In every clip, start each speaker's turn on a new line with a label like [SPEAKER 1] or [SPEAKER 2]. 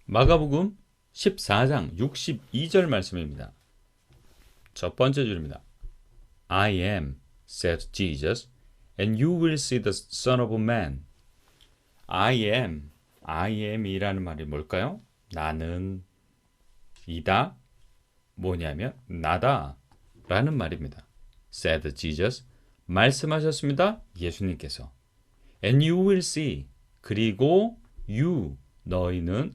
[SPEAKER 1] 마가복음 14장 62절 말씀입니다. 첫 번째 줄입니다. I am, said Jesus, and you will see the Son of Man. I am이라는 말이 뭘까요? 나는 이다, 뭐냐면 나다 라는 말입니다. said Jesus, 말씀하셨습니다. 예수님께서. And you will see, 그리고 you, 너희는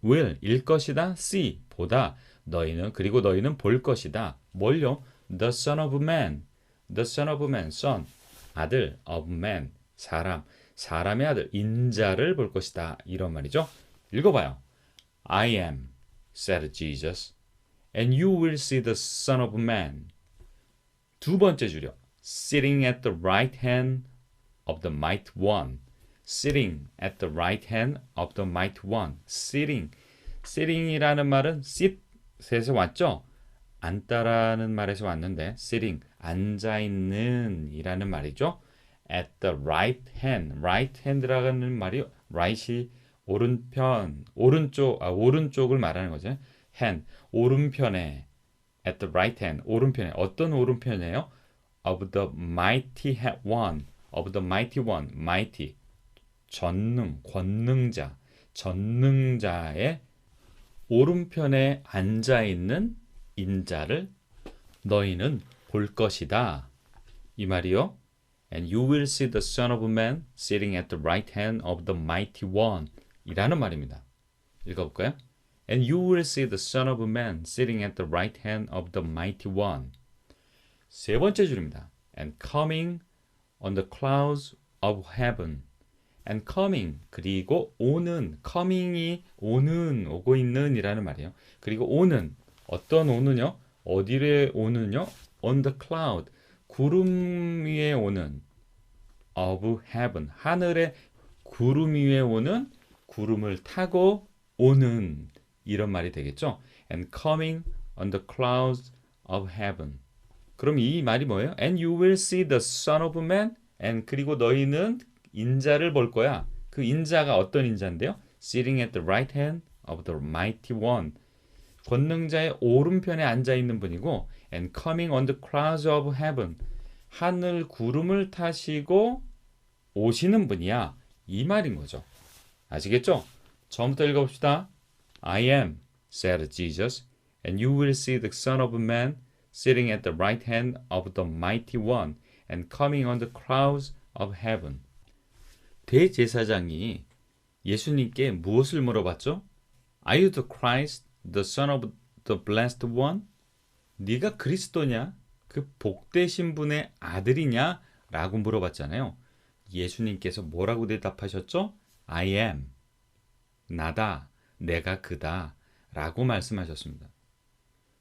[SPEAKER 1] will, 일 것이다. see, 보다. 그리고 너희는 볼 것이다. 뭘요? The Son of Man. The Son of Man, Son, 아들, of Man, 사람의 아들, 인자를 볼 것이다. 이런 말이죠. 읽어봐요. I am, said Jesus, and you will see the Son of Man. 두 번째 줄이요. Sitting at the right hand of the mighty one. Sitting at the right hand of the mighty one. Sitting이라는 말은 sit에서 왔죠. 앉다라는 말에서 왔는데 sitting, 앉아있는 이라는 말이죠. At the right hand라는 말이 right이 오른쪽을 말하는 거죠. hand, 오른편에. At the right hand, 오른편에. 어떤 오른편이에요? Of the mighty one. Of the mighty one. mighty, 전능자의 오른편에 앉아있는 인자를 너희는 볼 것이다. 이 말이요. And you will see the Son of Man sitting at the right hand of the mighty one. 이라는 말입니다. 읽어볼까요? And you will see the Son of Man sitting at the right hand of the mighty one. 세 번째 줄입니다. And coming on the clouds of heaven. And coming, 그리고 오는, coming이 오고 있는 이라는 말이에요. 그리고 오는, 어떤 오는요? 어디에 오는요? On the cloud, 구름 위에 오는, of heaven, 하늘의 구름 위에 오는, 구름을 타고 오는, 이런 말이 되겠죠. And coming on the clouds of heaven. 그럼 이 말이 뭐예요? And you will see the Son of Man, and 그리고 너희는 인자를 볼 거야. 그 인자가 어떤 인자인데요? Sitting at the right hand of the mighty one. 권능자의 오른편에 앉아 있는 분이고, and coming on the clouds of heaven. 하늘 구름을 타시고 오시는 분이야. 이 말인 거죠. 아시겠죠? 처음부터 읽어봅시다. I am, said Jesus, and you will see the Son of Man sitting at the right hand of the mighty one, and coming on the clouds of heaven. 대제사장이 예수님께 무엇을 물어봤죠? Are you the Christ, the Son of the Blessed One? 네가 그리스도냐? 그 복되신 분의 아들이냐? 라고 물어봤잖아요. 예수님께서 뭐라고 대답하셨죠? I am, 나다, 내가 그다 라고 말씀하셨습니다.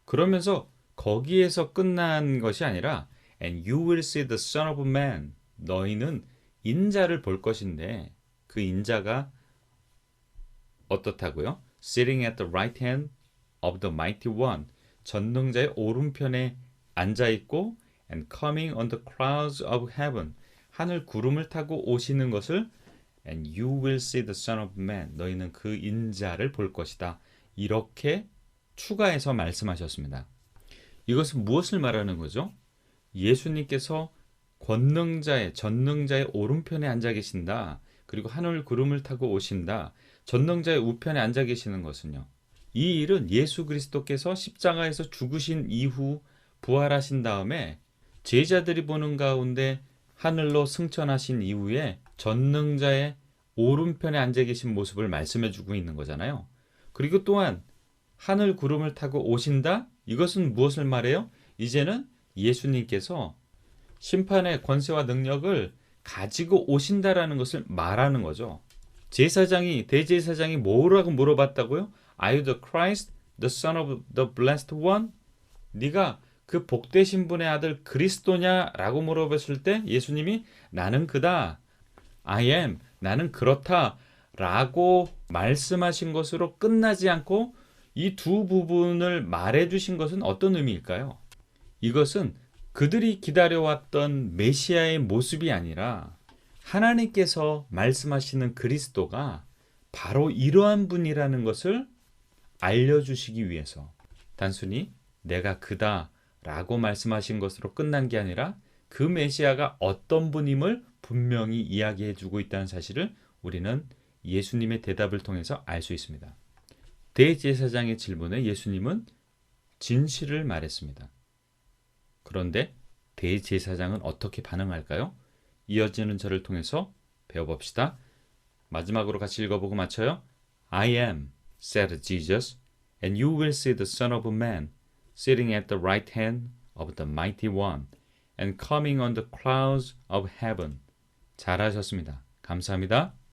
[SPEAKER 1] 그러면서 거기에서 끝난 것이 아니라 And you will see the Son of Man. 너희는 인자를 볼 것인데 그 인자가 어떻다고요? Sitting at the right hand of the mighty one. 전능자의 오른편에 앉아있고 and coming on the clouds of heaven. 하늘 구름을 타고 오시는 것을 and you will see the Son of Man. 너희는 그 인자를 볼 것이다. 이렇게 추가해서 말씀하셨습니다. 이것은 무엇을 말하는 거죠? 예수님께서 전능자의 오른편에 앉아 계신다. 그리고 하늘 구름을 타고 오신다. 전능자의 우편에 앉아 계시는 것은요. 이 일은 예수 그리스도께서 십자가에서 죽으신 이후 부활하신 다음에 제자들이 보는 가운데 하늘로 승천하신 이후에 전능자의 오른편에 앉아 계신 모습을 말씀해 주고 있는 거잖아요. 그리고 또한 하늘 구름을 타고 오신다? 이것은 무엇을 말해요? 이제는 예수님께서 심판의 권세와 능력을 가지고 오신다라는 것을 말하는 거죠. 대제사장이 뭐라고 물어봤다고요? Are you the Christ, the Son of the Blessed One? 네가 그 복되신 분의 아들 그리스도냐라고 물어봤을 때 예수님이 나는 그다. I am, 나는 그렇다 라고 말씀하신 것으로 끝나지 않고 이 두 부분을 말해주신 것은 어떤 의미일까요? 이것은 그들이 기다려왔던 메시아의 모습이 아니라 하나님께서 말씀하시는 그리스도가 바로 이러한 분이라는 것을 알려주시기 위해서 단순히 내가 그다 라고 말씀하신 것으로 끝난 게 아니라 그 메시아가 어떤 분임을 분명히 이야기해 주고 있다는 사실을 우리는 예수님의 대답을 통해서 알 수 있습니다. 대제사장의 질문에 예수님은 진실을 말했습니다. 그런데 대제사장은 어떻게 반응할까요? 이어지는 절을 통해서 배워봅시다. 마지막으로 같이 읽어보고 마쳐요. I am, said Jesus, and you will see the Son of Man sitting at the right hand of the Mighty One and coming on the clouds of heaven. 잘하셨습니다. 감사합니다.